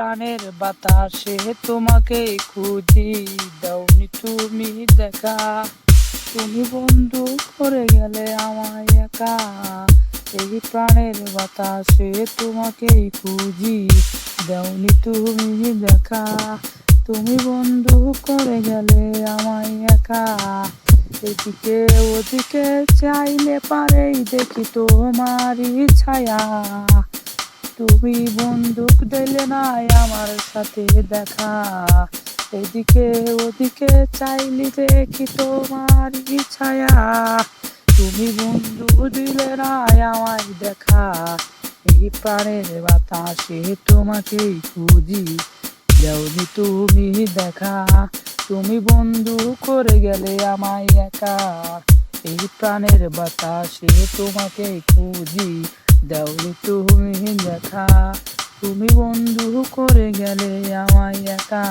প্রাণের বাতাসে তোমাকে খুঁজি, দাওনি তুমি দেখা। তুমি বন্ধু করে গেলে আমায় একা, এই প্রাণের বাতাসে তোমাকেই খুঁজি, দাওনি তুমি দেখা। তুমি বন্ধু করে গেলে আমায় একা, এদিকে ওদিকে চাইলে পারেই দেখি তোমারই ছায়া। তুমি বন্দুক দিলে না আমার সাথে দেখা, এদিকে ওদিকে চাইলে দেখি তোমার ছায়া। তুমি বন্ধু দিলে না আমায় দেখা, এই প্রাণের বাতাসে তোমাকেই খুঁজি, যাওনি তুমি দেখা। তুমি বন্ধু করে গেলে আমায় একা, এই প্রাণের বাতাসে তোমাকেই খুঁজি, দাওনি তুমি দেখা। তুমি বন্ধু করে গেলে আমায় একা,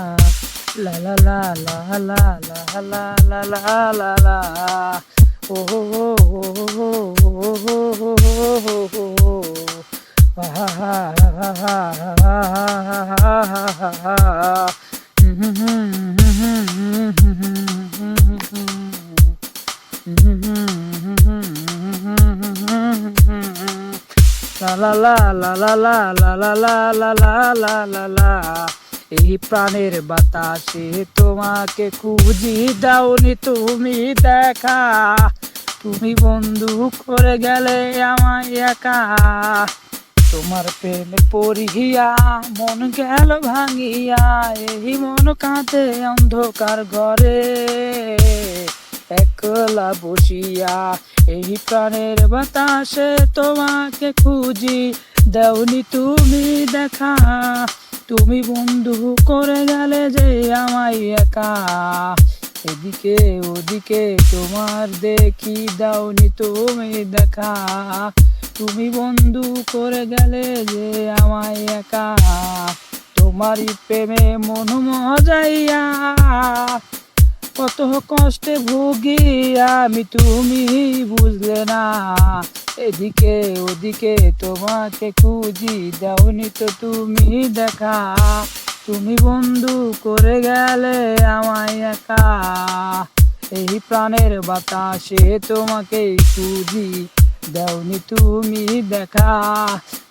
লা লা লা লা লা লা লা লা লা লা লা, ও হো হো হো হো হো হো হো হো, হা হা হা হা হা। La la la la la la la la la la la la la la, এই প্রাণের বাতাসে তোমাকে খুঁজি, দাওনি তুমি দেখা। তুমি বন্ধু করে গেলে আমায় একা, তোমার প্রেমে পড়িয়া মন গেল ভাঙিয়া, এই মন কাঁদে অন্ধকার ঘরে একলা বসিয়া। এই প্রাণের বাতাসে তোমাকে খুঁজি, দাওনি তুমি দেখা। তুমি বন্ধু করে গেলে যে আমায় একা, এদিকে ওদিকে তোমার দেখি, দাওনি তুমি দেখা। তুমি বন্ধু করে গেলে যে আমায় একা, তোমারই প্রেমে মন মজাইয়া কত কষ্টে ভুগি আমি, তুমি বুঝলে না। এদিকে ওদিকে তোমাকে খুঁজি, দাওনি তো তুমি দেখা। তুমি বন্ধু করে গেলে আমায় একা, এই প্রাণের বাতাসে তোমাকেই খুঁজি, দাওনি তুমি দেখা।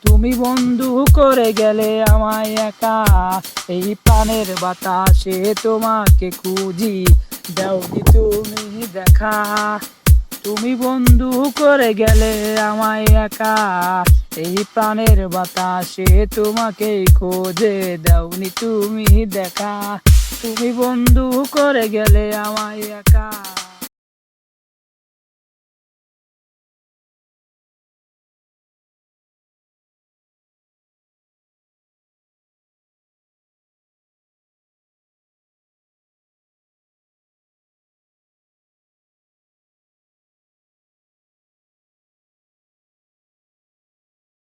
তুমি বন্ধু করে গেলে আমায় একা, এই প্রাণের বাতাসে তোমাকে খুঁজি, দাওনি তুমি দেখা। তুমি বন্ধু করে গেলে আমায় একা, এই প্রাণের বাতাসে তোমাকেই খোঁজে, দাওনি তুমি দেখা। তুমি বন্ধু করে গেলে আমায় একা।